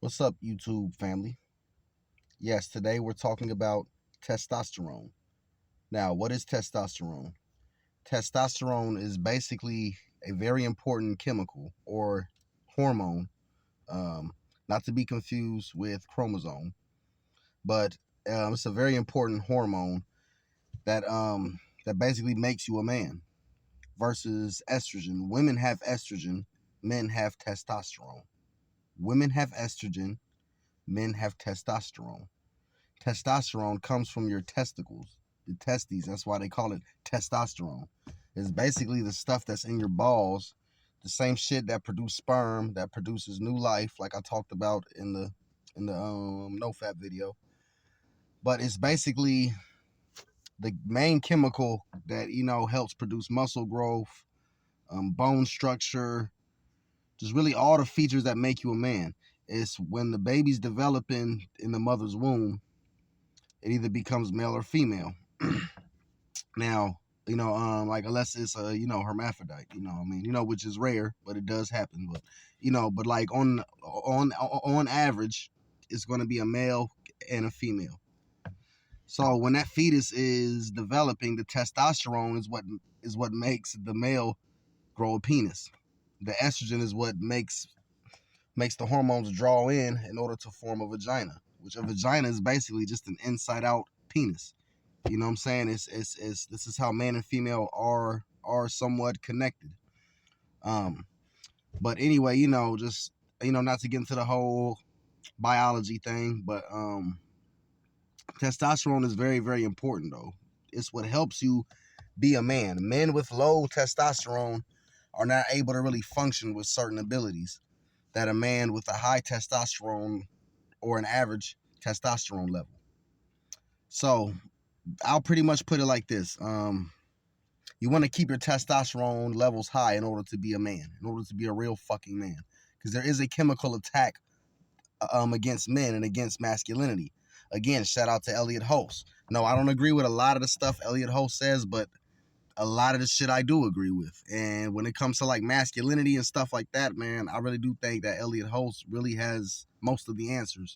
What's up, YouTube family? Yes, today we're talking about testosterone. Now, what is testosterone? Testosterone is basically a very important chemical or hormone, um, not to be confused with chromosome, but it's a very important hormone that basically makes you a man. Versus estrogen, women have estrogen, men have testosterone. Women have estrogen, men have testosterone. Testosterone comes from your testicles, the testes. That's why they call it testosterone. It's basically the stuff that's in your balls, the same shit that produces sperm, that produces new life, like I talked about in the no fat video. But it's basically the main chemical that helps produce muscle growth, bone structure, just really all the features that make you a man. It's when the baby's developing in the mother's womb, it either becomes male or female. Now, like unless it's a, hermaphrodite, I mean, which is rare, but it does happen. But like on average, it's going to be a male and a female. So when that fetus is developing, the testosterone is what makes the male grow a penis. The estrogen is what makes the hormones draw in order to form a vagina, which a vagina is basically just an inside out penis. You know what I'm saying? It's this is how man and female are somewhat connected. Um, but anyway, just not to get into the whole biology thing, but testosterone is very, very important though. It's what helps you be a man. Men with low testosterone are not able to really function with certain abilities that a man with a high testosterone or an average testosterone level. So I'll pretty much put it like this. You want to keep your testosterone levels high in order to be a man, in order to be a real fucking man. Because there is a chemical attack against men and against masculinity. Again, shout out to Elliot Hulse. No, I don't agree with a lot of the stuff Elliot Hulse says, but a lot of the shit I do agree with. And when it comes to like masculinity and stuff like that, man, I really do think that Elliot Hulse really has most of the answers.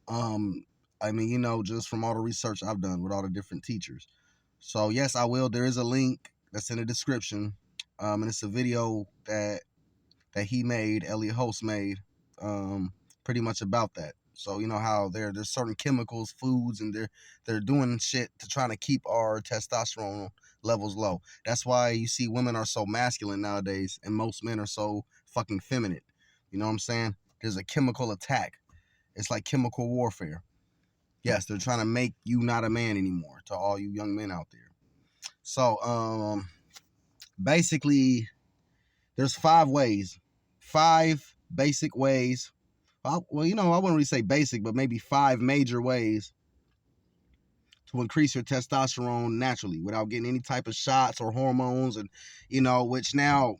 I mean, just from all the research I've done with all the different teachers. So yes, I will. There is a link that's in the description, and it's a video that he made, Elliot Host made, pretty much about that. So you know how there's certain chemicals, foods, and they're doing shit to try to keep our testosterone levels low. That's why you see women are so masculine nowadays, and most men are so fucking feminine. You know what I'm saying? There's a chemical attack. It's like chemical warfare. Yes, they're trying to make you not a man anymore, to all you young men out there. So basically there's 5 ways. 5 basic ways. Well, I wouldn't really say basic, but maybe 5 major ways to increase your testosterone naturally without getting any type of shots or hormones. And which now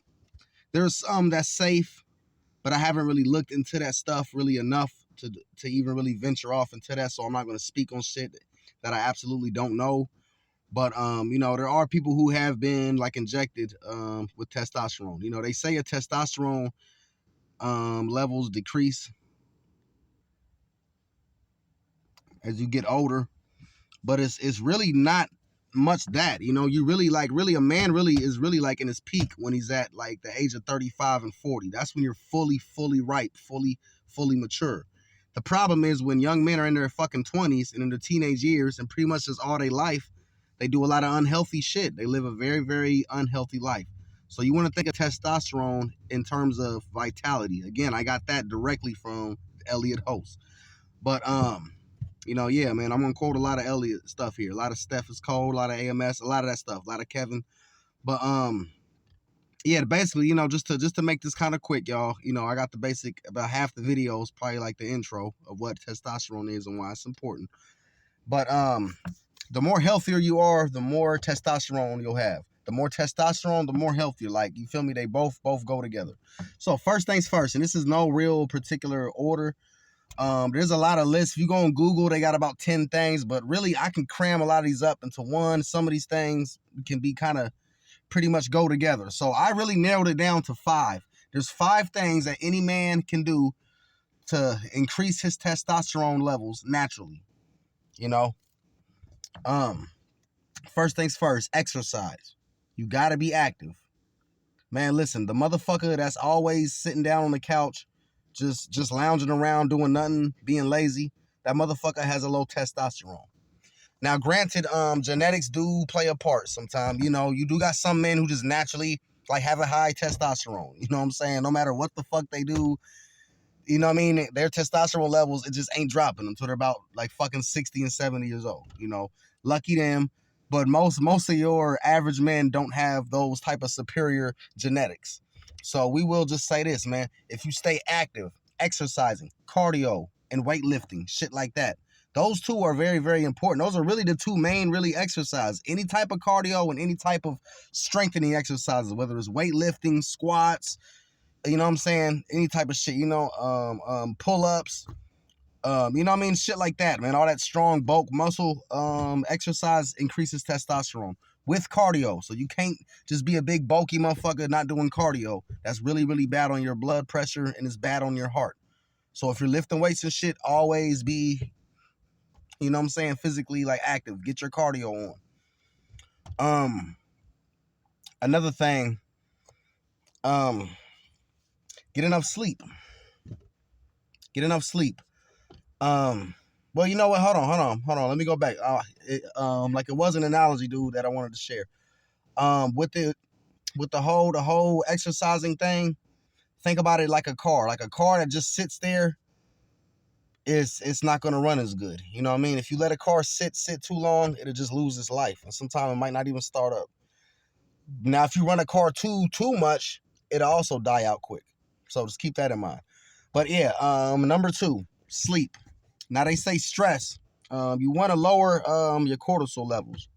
there's some that's safe, but I haven't really looked into that stuff really enough to even really venture off into that. So I'm not going to speak on shit that I absolutely don't know. But there are people who have been like injected with testosterone. They say a testosterone levels decrease as you get older, but it's really not much that. You really a man really is really like in his peak when he's at like the age of 35 and 40. That's when you're fully ripe, fully mature. The problem is when young men are in their fucking 20s and in their teenage years and pretty much just all their life, they do a lot of unhealthy shit. They live a very, very unhealthy life. So you want to think of testosterone in terms of vitality. Again, I got that directly from Elliot Host. But yeah, man, I'm gonna quote a lot of Elliot stuff here. A lot of Steph is cold, a lot of AMS, a lot of that stuff, a lot of Kevin. But yeah, basically, just to make this kind of quick, y'all, I got the basic about half the videos, probably like the intro of what testosterone is and why it's important. But the more healthier you are, the more testosterone you'll have. The more testosterone, the more healthier. Like, you feel me? They both go together. So first things first, and this is no real particular order. There's a lot of lists. If you go on Google, they got about 10 things, but really I can cram a lot of these up into one. Some of these things can be kind of pretty much go together. So I really narrowed it down to 5. There's 5 things that any man can do to increase his testosterone levels naturally. You know, first things first, exercise. You gotta be active. Man, listen, the motherfucker that's always sitting down on the couch, just lounging around doing nothing, being lazy, that motherfucker has a low testosterone. Now, granted, genetics do play a part sometimes. You know, you do got some men who just naturally like have a high testosterone. You know what I'm saying? No matter what the fuck they do, you know what I mean? Their testosterone levels, it just ain't dropping until they're about like fucking 60 and 70 years old. You know, lucky them. But most of your average men don't have those type of superior genetics. So we will just say this, man. If you stay active, exercising, cardio, and weightlifting, shit like that, those two are very, very important. Those are really the two main really exercises. Any type of cardio and any type of strengthening exercises, whether it's weightlifting, squats, you know what I'm saying? Any type of shit, you know, pull-ups, you know what I mean? Shit like that, man. All that strong bulk muscle exercise increases testosterone with cardio. So you can't just be a big bulky motherfucker not doing cardio. That's really, really bad on your blood pressure and it's bad on your heart. So if you're lifting weights and shit, always be, you know what I'm saying, physically like active. Get your cardio on. Another thing, get enough sleep. Get enough sleep. Well, you know what? Hold on. Let me go back. Like it was an analogy, dude, that I wanted to share. With the whole exercising thing, think about it like a car. Like a car that just sits there, it's not gonna run as good. You know what I mean? If you let a car sit too long, it'll just lose its life, and sometimes it might not even start up. Now, if you run a car too much, it'll also die out quick. So just keep that in mind. But yeah, number 2, sleep. Now they say stress. You want to lower your cortisol levels.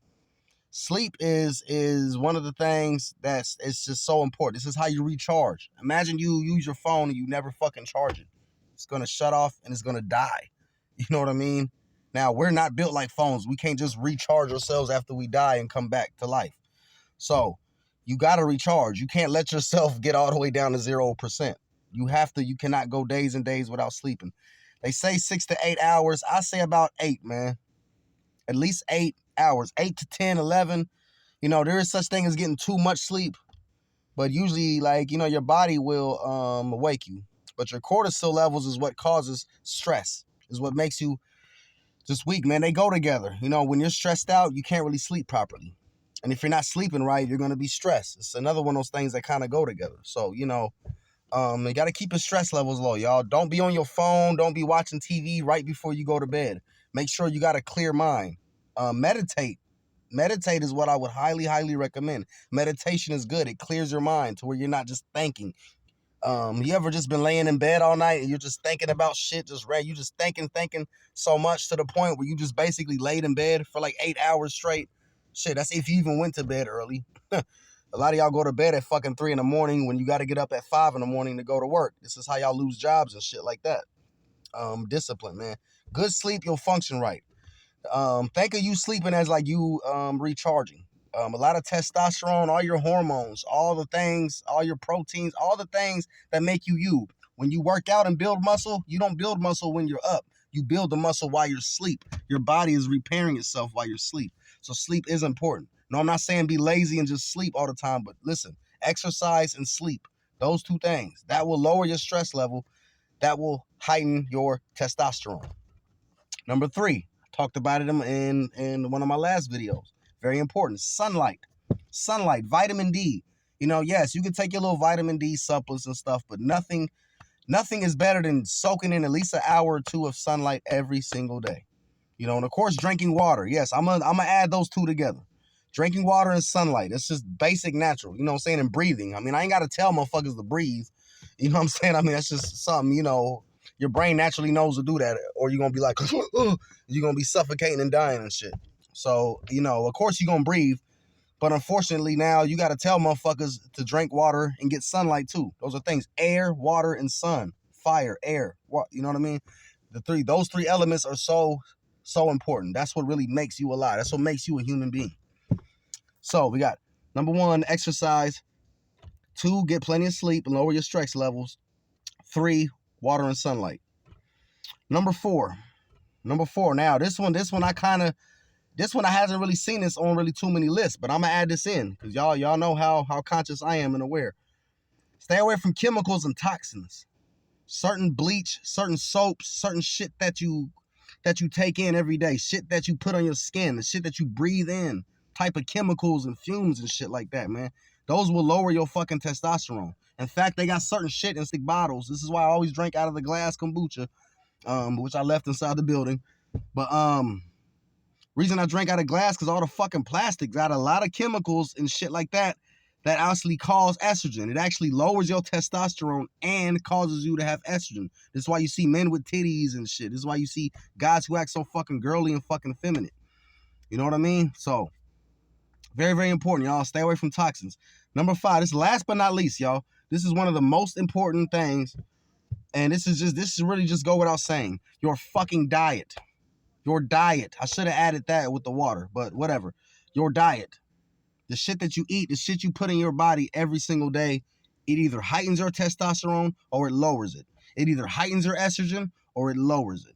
Sleep is one of the things that's it's just so important. This is how you recharge. Imagine you use your phone and you never fucking charge it. It's gonna shut off and it's gonna die. You know what I mean? Now we're not built like phones. We can't just recharge ourselves after we die and come back to life. So you gotta recharge. You can't let yourself get all the way down to 0%. You have to. You cannot go days and days without sleeping. They say 6 to 8 hours. I say about 8, man. At least 8 hours. 8 to 10, 11. You know, there is such thing as getting too much sleep. But usually, like, you know, your body will wake you. But your cortisol levels is what causes stress. Is what makes you just weak, man. They go together. You know, when you're stressed out, you can't really sleep properly. And if you're not sleeping right, you're going to be stressed. It's another one of those things that kind of go together. So, you know, you got to keep your stress levels low, y'all. Don't be on your phone. Don't be watching TV right before you go to bed. Make sure you got a clear mind. Meditate. Meditate is what I would highly, highly recommend. Meditation is good. It clears your mind to where you're not just thinking. You ever just been laying in bed all night and you're just thinking about shit, you just thinking so much to the point where you just basically laid in bed for like 8 hours straight? Shit, that's if you even went to bed early. A lot of y'all go to bed at fucking 3 in the morning when you got to get up at 5 in the morning to go to work. This is how y'all lose jobs and shit like that. Discipline, man. Good sleep, you'll function right. Think of you sleeping as like you recharging. A lot of testosterone, all your hormones, all the things, all your proteins, all the things that make you you. When you work out and build muscle, you don't build muscle when you're up. You build the muscle while you're asleep. Your body is repairing itself while you're asleep. So sleep is important. No, I'm not saying be lazy and just sleep all the time, but listen, exercise and sleep. Those two things. That will lower your stress level. That will heighten your testosterone. Number 3, talked about it in one of my last videos. Very important. Sunlight. Sunlight, vitamin D. You know, yes, you can take your little vitamin D supplements and stuff, but nothing is better than soaking in at least an hour or 2 of sunlight every single day. You know, and of course, drinking water. Yes, I'm gonna add those two together. Drinking water and sunlight. It's just basic natural. You know what I'm saying? And breathing. I mean, I ain't got to tell motherfuckers to breathe. You know what I'm saying? I mean, that's just something, you know, your brain naturally knows to do that. Or you're going to be like, you're going to be suffocating and dying and shit. So, you know, of course you're going to breathe. But unfortunately now you got to tell motherfuckers to drink water and get sunlight too. Those are things. Air, water, and sun. Fire, air. You know what I mean? Those three elements are so important. That's what really makes you alive. That's what makes you a human being. So we got number 1, exercise. 2, get plenty of sleep and lower your stress levels. 3, water and sunlight. Number four. Now, this one I hasn't really seen this on really too many lists, but I'm gonna add this in because y'all know how conscious I am and aware. Stay away from chemicals and toxins. Certain bleach, certain soaps, certain shit that you take in every day, shit that you put on your skin, the shit that you breathe in, type of chemicals and fumes and shit like that, man. Those will lower your fucking testosterone. In fact, they got certain shit in stick bottles. This is why I always drink out of the glass kombucha, which I left inside the building. But reason I drink out of glass because all the fucking plastic got a lot of chemicals and shit like that actually cause estrogen. It actually lowers your testosterone and causes you to have estrogen. This is why you see men with titties and shit. This is why you see guys who act so fucking girly and fucking feminine. You know what I mean? So, very, very important, y'all. Stay away from toxins. Number 5, this last but not least, y'all. This is one of the most important things. And this is really just go without saying. Your fucking diet. Your diet. I should have added that with the water, but whatever. Your diet. The shit that you eat, the shit you put in your body every single day, it either heightens your testosterone or it lowers it. It either heightens your estrogen or it lowers it.